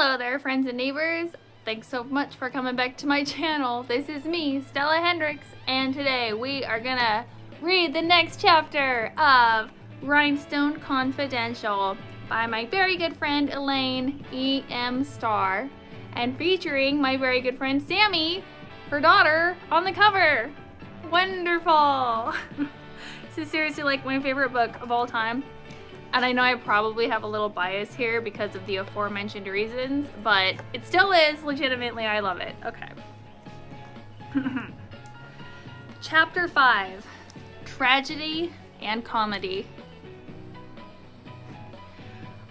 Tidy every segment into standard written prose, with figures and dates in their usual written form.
Hello there, friends and neighbors. Thanks so much for coming back to my channel. This is me, Stella Hendricks, and today we are gonna read the next chapter of Rhinestone Confidential by my very good friend Elaine E.M. Starr, and featuring my very good friend Sammy, her daughter, on the cover. Wonderful! This is seriously like my favorite book of all time. And I know I probably have a little bias here because of the aforementioned reasons, but it still is legitimately, I love it. Okay. Chapter 5, Tragedy and Comedy.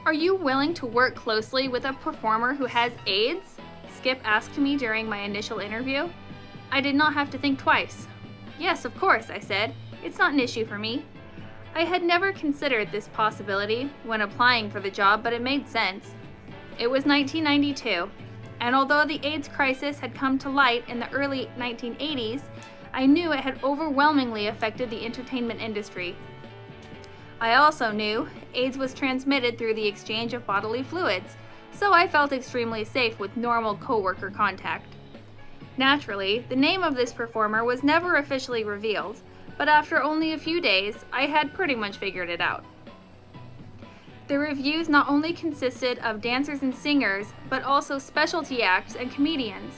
Are you willing to work closely with a performer who has AIDS? Skip asked me during my initial interview. I did not have to think twice. Yes, of course, I said. It's not an issue for me. I had never considered this possibility when applying for the job, but it made sense. It was 1992, and although the AIDS crisis had come to light in the early 1980s, I knew it had overwhelmingly affected the entertainment industry. I also knew AIDS was transmitted through the exchange of bodily fluids, so I felt extremely safe with normal coworker contact. Naturally, the name of this performer was never officially revealed, but after only a few days, I had pretty much figured it out. The reviews not only consisted of dancers and singers, but also specialty acts and comedians.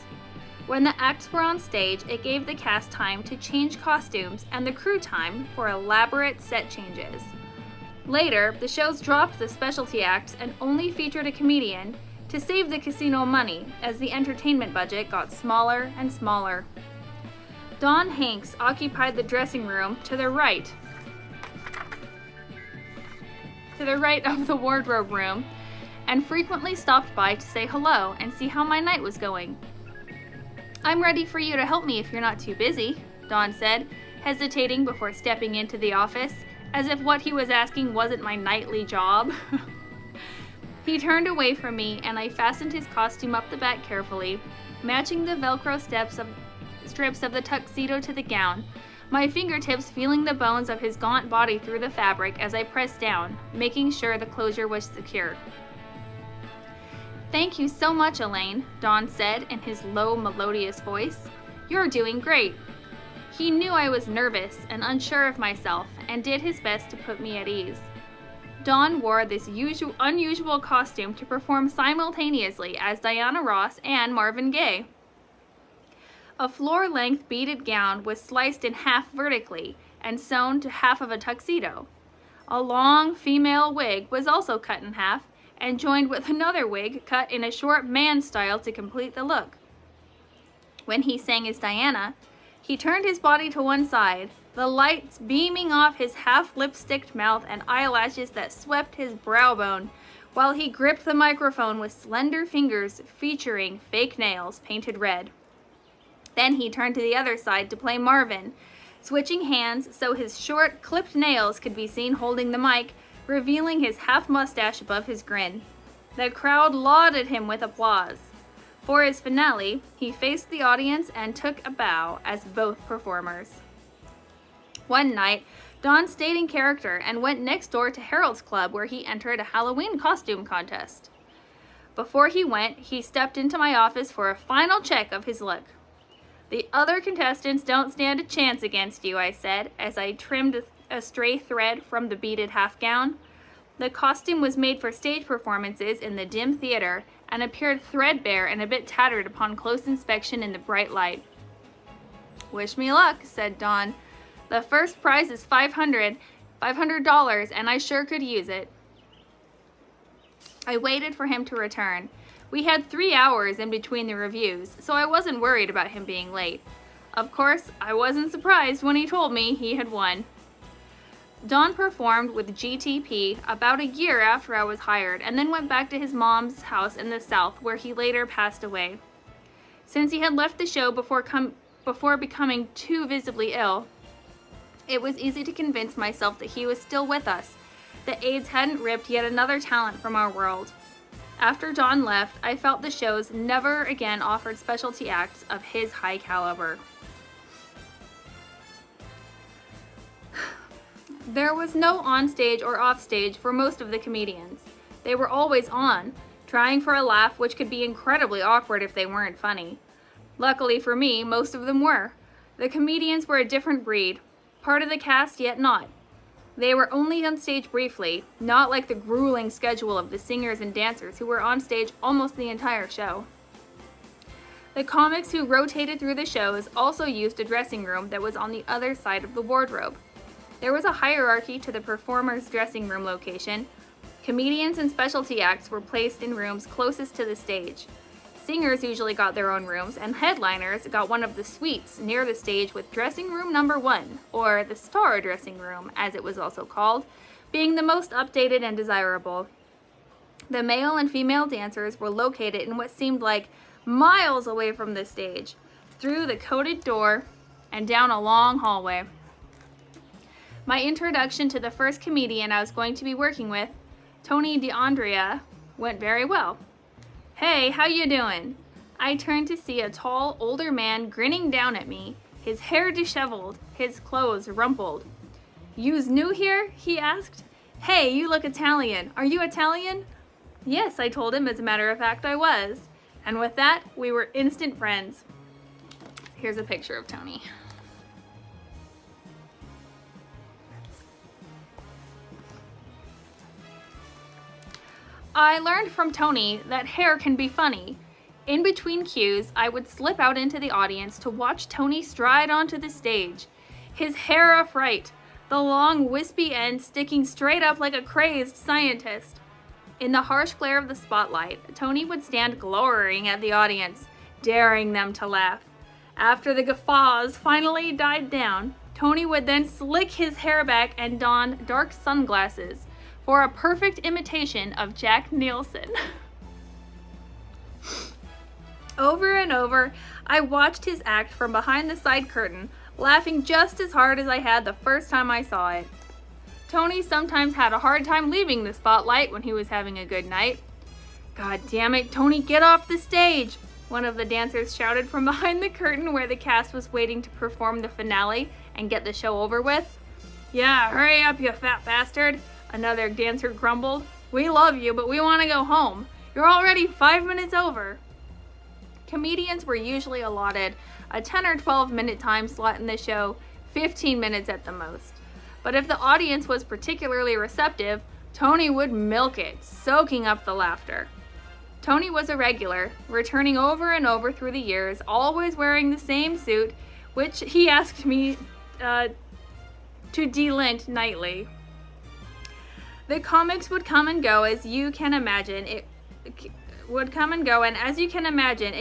When the acts were on stage, it gave the cast time to change costumes and the crew time for elaborate set changes. Later, the shows dropped the specialty acts and only featured a comedian to save the casino money as the entertainment budget got smaller and smaller. Don Hanks occupied the dressing room to the right of the wardrobe room, and frequently stopped by to say hello and see how my night was going. I'm ready for you to help me if you're not too busy, Don said, hesitating before stepping into the office, as if what he was asking wasn't my nightly job. He turned away from me, and I fastened his costume up the back carefully, matching the Velcro strips of the tuxedo to the gown, my fingertips feeling the bones of his gaunt body through the fabric as I pressed down, making sure the closure was secure. Thank you so much, Elaine, Don said in his low, melodious voice. You're doing great. He knew I was nervous and unsure of myself and did his best to put me at ease. Don wore this unusual costume to perform simultaneously as Diana Ross and Marvin Gaye. A floor-length beaded gown was sliced in half vertically and sewn to half of a tuxedo. A long female wig was also cut in half and joined with another wig cut in a short man style to complete the look. When he sang as Diana, he turned his body to one side, the lights beaming off his half-lipsticked mouth and eyelashes that swept his brow bone, while he gripped the microphone with slender fingers featuring fake nails painted red. Then he turned to the other side to play Marvin, switching hands so his short, clipped nails could be seen holding the mic, revealing his half-mustache above his grin. The crowd lauded him with applause. For his finale, he faced the audience and took a bow as both performers. One night, Don stayed in character and went next door to Harold's Club, where he entered a Halloween costume contest. Before he went, he stepped into my office for a final check of his look. The other contestants don't stand a chance against you, I said, as I trimmed a stray thread from the beaded half gown. The costume was made for stage performances in the dim theater and appeared threadbare and a bit tattered upon close inspection in the bright light. Wish me luck, said Don. The first prize is $500, and I sure could use it. I waited for him to return. We had 3 hours in between the reviews, so I wasn't worried about him being late. Of course, I wasn't surprised when he told me he had won. Don performed with GTP about a year after I was hired, and then went back to his mom's house in the South, where he later passed away. Since he had left the show before becoming too visibly ill, it was easy to convince myself that he was still with us, that AIDS hadn't ripped yet another talent from our world. After Don left, I felt the shows never again offered specialty acts of his high caliber. There was no onstage or offstage for most of the comedians. They were always on, trying for a laugh, which could be incredibly awkward if they weren't funny. Luckily for me, most of them were. The comedians were a different breed, part of the cast yet not. They were only on stage briefly, not like the grueling schedule of the singers and dancers who were on stage almost the entire show. The comics who rotated through the shows also used a dressing room that was on the other side of the wardrobe. There was a hierarchy to the performer's dressing room location. Comedians and specialty acts were placed in rooms closest to the stage. Singers usually got their own rooms, and headliners got one of the suites near the stage with dressing room number 1, or the star dressing room, as it was also called, being the most updated and desirable. The male and female dancers were located in what seemed like miles away from the stage, through the coated door and down a long hallway. My introduction to the first comedian I was going to be working with, Tony DeAndrea, went very well. "Hey, how you doing?" I turned to see a tall, older man grinning down at me, his hair disheveled, his clothes rumpled. "You's new here?" he asked. "Hey, you look Italian. Are you Italian?" Yes, I told him, as a matter of fact, I was. And with that, we were instant friends. Here's a picture of Tony. I learned from Tony that hair can be funny. In between cues, I would slip out into the audience to watch Tony stride onto the stage. His hair a fright, the long wispy end sticking straight up like a crazed scientist. In the harsh glare of the spotlight, Tony would stand glowering at the audience, daring them to laugh. After the guffaws finally died down, Tony would then slick his hair back and don dark sunglasses for a perfect imitation of Jack Nicholson. Over and over, I watched his act from behind the side curtain, laughing just as hard as I had the first time I saw it. Tony sometimes had a hard time leaving the spotlight when he was having a good night. "God damn it, Tony, get off the stage!" one of the dancers shouted from behind the curtain where the cast was waiting to perform the finale and get the show over with. "Yeah, hurry up, you fat bastard," another dancer grumbled. "We love you, but we want to go home. You're already 5 minutes over." Comedians were usually allotted a 10 or 12 minute time slot in the show, 15 minutes at the most. But if the audience was particularly receptive, Tony would milk it, soaking up the laughter. Tony was a regular, returning over and over through the years, always wearing the same suit, which he asked me to delint nightly. The comics would come and go, as you can imagine. It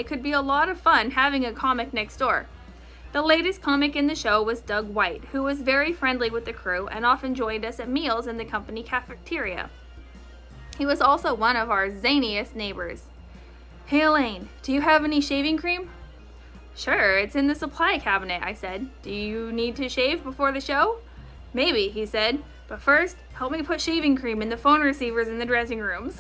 could be a lot of fun having a comic next door. The latest comic in the show was Doug White, who was very friendly with the crew and often joined us at meals in the company cafeteria. He was also one of our zaniest neighbors. "Hey Elaine, do you have any shaving cream?" "Sure, it's in the supply cabinet," I said. "Do you need to shave before the show?" "Maybe," he said. "But first, help me put shaving cream in the phone receivers in the dressing rooms."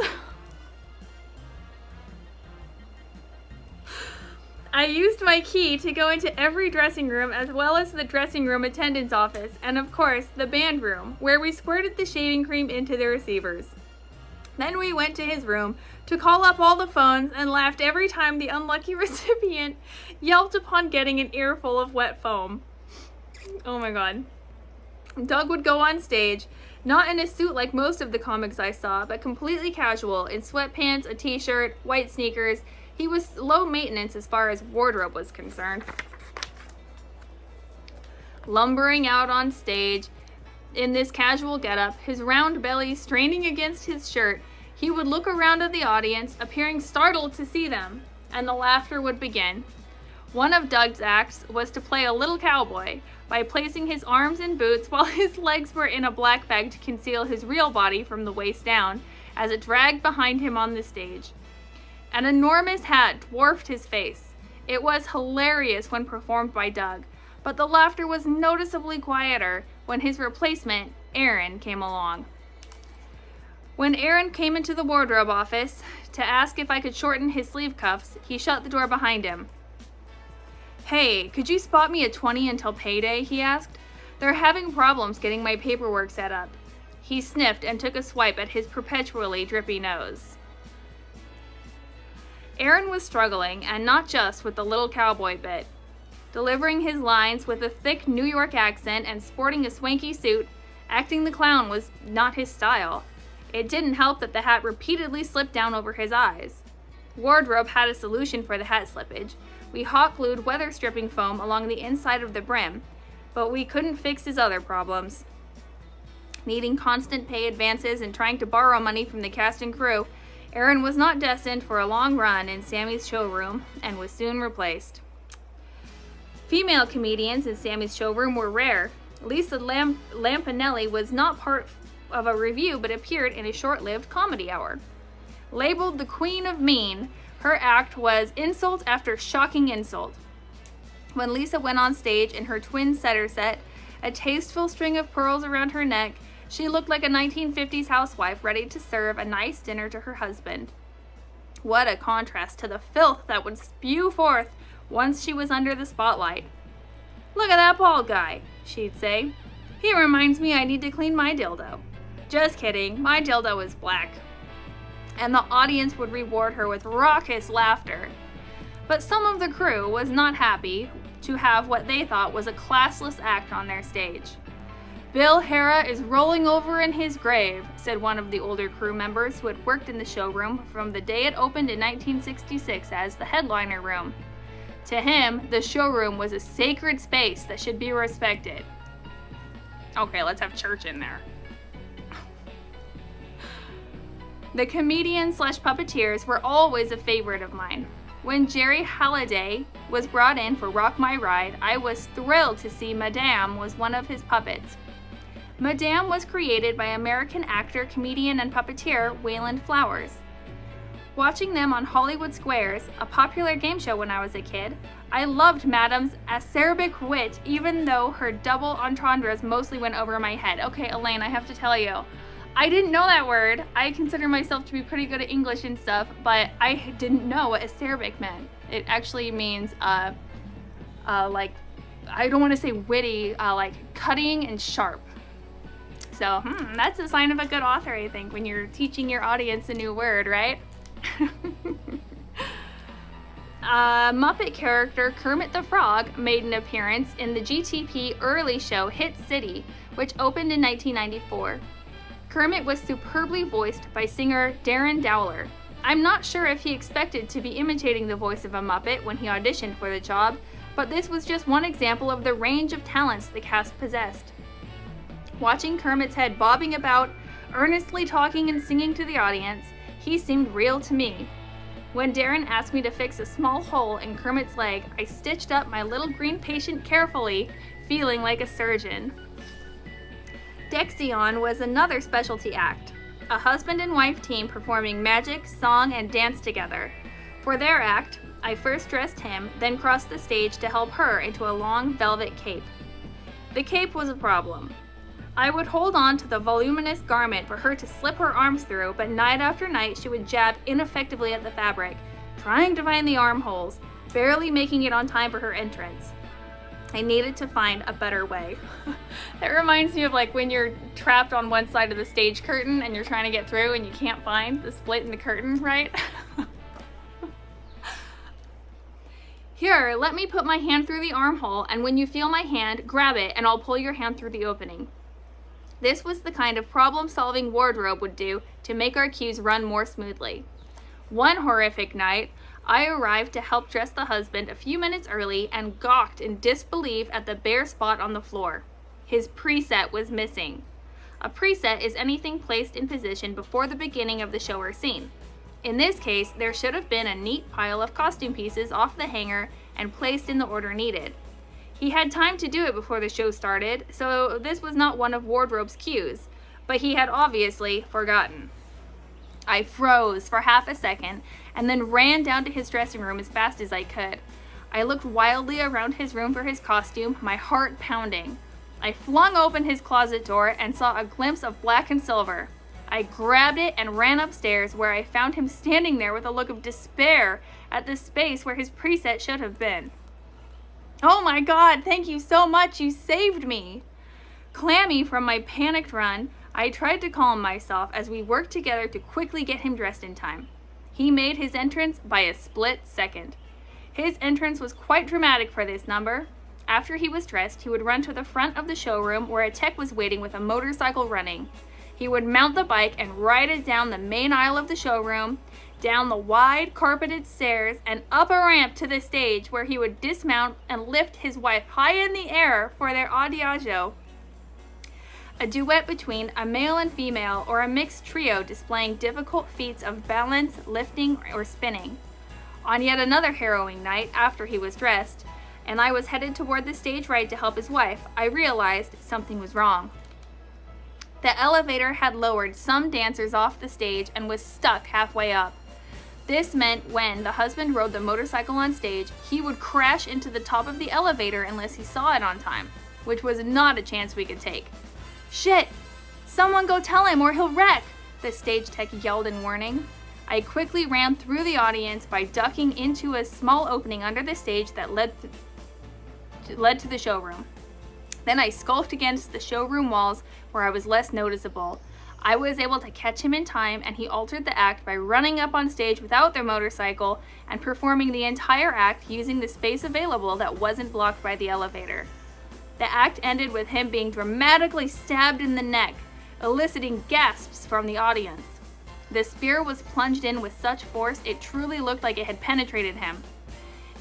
I used my key to go into every dressing room, as well as the dressing room attendant's office, and of course, the band room, where we squirted the shaving cream into the receivers. Then we went to his room to call up all the phones and laughed every time the unlucky recipient yelped upon getting an earful of wet foam. Oh my god. Doug would go on stage, not in a suit like most of the comics I saw, but completely casual, in sweatpants, a t-shirt, white sneakers. He was low maintenance as far as wardrobe was concerned. Lumbering out on stage in this casual getup, his round belly straining against his shirt, he would look around at the audience, appearing startled to see them, and the laughter would begin. One of Doug's acts was to play a little cowboy by placing his arms in boots while his legs were in a black bag to conceal his real body from the waist down as it dragged behind him on the stage. An enormous hat dwarfed his face. It was hilarious when performed by Doug, but the laughter was noticeably quieter when his replacement, Aaron, came along. When Aaron came into the wardrobe office to ask if I could shorten his sleeve cuffs, he shut the door behind him. "Hey, could you spot me a 20 until payday?" he asked. "They're having problems getting my paperwork set up." He sniffed and took a swipe at his perpetually drippy nose. Aaron was struggling, and not just with the little cowboy bit. Delivering his lines with a thick New York accent and sporting a swanky suit, acting the clown was not his style. It didn't help that the hat repeatedly slipped down over his eyes. Wardrobe had a solution for the hat slippage. We hot-glued weather stripping foam along the inside of the brim, but we couldn't fix his other problems. Needing constant pay advances and trying to borrow money from the cast and crew, Aaron was not destined for a long run in Sammy's showroom and was soon replaced. Female comedians in Sammy's showroom were rare. Lisa Lampanelli was not part of a review but appeared in a short-lived comedy hour. Labeled the Queen of Mean, her act was insult after shocking insult. When Lisa went on stage in her twin setter set, a tasteful string of pearls around her neck, she looked like a 1950s housewife ready to serve a nice dinner to her husband. What a contrast to the filth that would spew forth once she was under the spotlight. "Look at that bald guy," she'd say. "He reminds me I need to clean my dildo." "Just kidding, my dildo is black." And the audience would reward her with raucous laughter. But some of the crew was not happy to have what they thought was a classless act on their stage. "Bill Hara is rolling over in his grave," said one of the older crew members who had worked in the showroom from the day it opened in 1966 as the headliner room. To him, the showroom was a sacred space that should be respected. Okay, let's have church in there. The comedians/puppeteers were always a favorite of mine. When Jerry Halliday was brought in for Rock My Ride, I was thrilled to see Madame was one of his puppets. Madame was created by American actor, comedian, and puppeteer Wayland Flowers. Watching them on Hollywood Squares, a popular game show when I was a kid, I loved Madame's acerbic wit, even though her double entendres mostly went over my head. Okay, Elaine, I have to tell you, I didn't know that word. I consider myself to be pretty good at English and stuff, but I didn't know what acerbic meant. It actually means, like, I don't want to say witty, like cutting and sharp. So, that's a sign of a good author, I think, when you're teaching your audience a new word, right? Muppet character Kermit the Frog made an appearance in the GTP early show Hit City, which opened in 1994. Kermit was superbly voiced by singer Darren Dowler. I'm not sure if he expected to be imitating the voice of a Muppet when he auditioned for the job, but this was just one example of the range of talents the cast possessed. Watching Kermit's head bobbing about, earnestly talking and singing to the audience, he seemed real to me. When Darren asked me to fix a small hole in Kermit's leg, I stitched up my little green patient carefully, feeling like a surgeon. Dexion was another specialty act, a husband and wife team performing magic, song, and dance together. For their act, I first dressed him, then crossed the stage to help her into a long velvet cape. The cape was a problem. I would hold on to the voluminous garment for her to slip her arms through, but night after night she would jab ineffectively at the fabric, trying to find the armholes, barely making it on time for her entrance. I needed to find a better way. That reminds me of like when you're trapped on one side of the stage curtain and you're trying to get through and you can't find the split in the curtain, right? "Here, let me put my hand through the armhole, and when you feel my hand, grab it and I'll pull your hand through the opening." This was the kind of problem-solving Wardrobe would do to make our cues run more smoothly. One horrific night, I arrived to help dress the husband a few minutes early and gawked in disbelief at the bare spot on the floor. His preset was missing. A preset is anything placed in position before the beginning of the show or scene. In this case, there should have been a neat pile of costume pieces off the hanger and placed in the order needed. He had time to do it before the show started, so this was not one of Wardrobe's cues, but he had obviously forgotten. I froze for half a second and then ran down to his dressing room as fast as I could. I looked wildly around his room for his costume, my heart pounding. I flung open his closet door and saw a glimpse of black and silver. I grabbed it and ran upstairs, where I found him standing there with a look of despair at the space where his preset should have been. "Oh my God, thank you so much, you saved me!" Clammy from my panicked run, I tried to calm myself as we worked together to quickly get him dressed in time. He made his entrance by a split second. His entrance was quite dramatic for this number. After he was dressed, he would run to the front of the showroom where a tech was waiting with a motorcycle running. He would mount the bike and ride it down the main aisle of the showroom, down the wide carpeted stairs, and up a ramp to the stage where he would dismount and lift his wife high in the air for their adagio. A duet between a male and female or a mixed trio displaying difficult feats of balance, lifting, or spinning. On yet another harrowing night, after he was dressed, and I was headed toward the stage right to help his wife, I realized something was wrong. The elevator had lowered some dancers off the stage and was stuck halfway up. This meant when the husband rode the motorcycle on stage, he would crash into the top of the elevator unless he saw it on time, which was not a chance we could take. "Shit! Someone go tell him or he'll wreck!" the stage tech yelled in warning. I quickly ran through the audience by ducking into a small opening under the stage that led to the showroom. Then I skulked against the showroom walls where I was less noticeable. I was able to catch him in time, and he altered the act by running up on stage without their motorcycle and performing the entire act using the space available that wasn't blocked by the elevator. The act ended with him being dramatically stabbed in the neck, eliciting gasps from the audience. The spear was plunged in with such force it truly looked like it had penetrated him.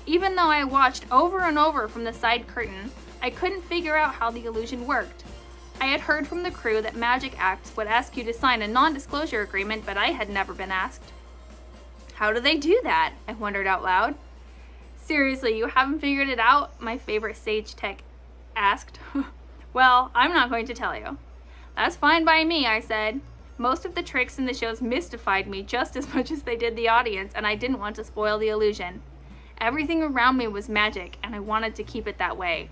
Even though I watched over and over from the side curtain, I couldn't figure out how the illusion worked. I had heard from the crew that magic acts would ask you to sign a non-disclosure agreement, but I had never been asked. How do they do that? I wondered out loud. Seriously, you haven't figured it out? My favorite stage tech asked. Well, I'm not going to tell you. That's fine by me, I said. Most of the tricks in the shows mystified me just as much as they did the audience, and I didn't want to spoil the illusion. Everything around me was magic, and I wanted to keep it that way.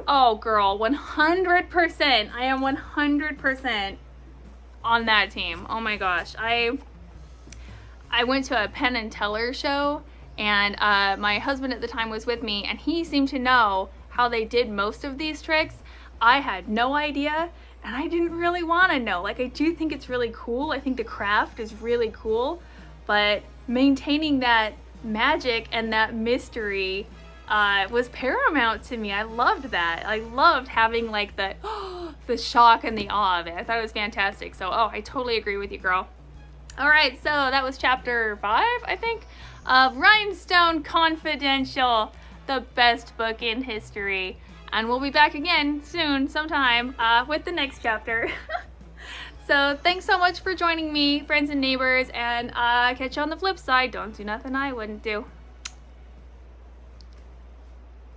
Oh, girl, 100%. I am 100% on that team. Oh my gosh. I went to a Penn and Teller show, and my husband at the time was with me, and he seemed to know how they did most of these tricks. I had no idea, and I didn't really want to know. Like, I do think it's really cool. I think the craft is really cool, but maintaining that magic and that mystery was paramount to me. I loved that. I loved having like the shock and the awe of it. I thought it was fantastic. So, I totally agree with you, girl. All right, so that was chapter 5, I think, of Rhinestone Confidential, the best book in history. And we'll be back again soon, sometime, with the next chapter. So thanks so much for joining me, friends and neighbors, and catch you on the flip side. Don't do nothing I wouldn't do.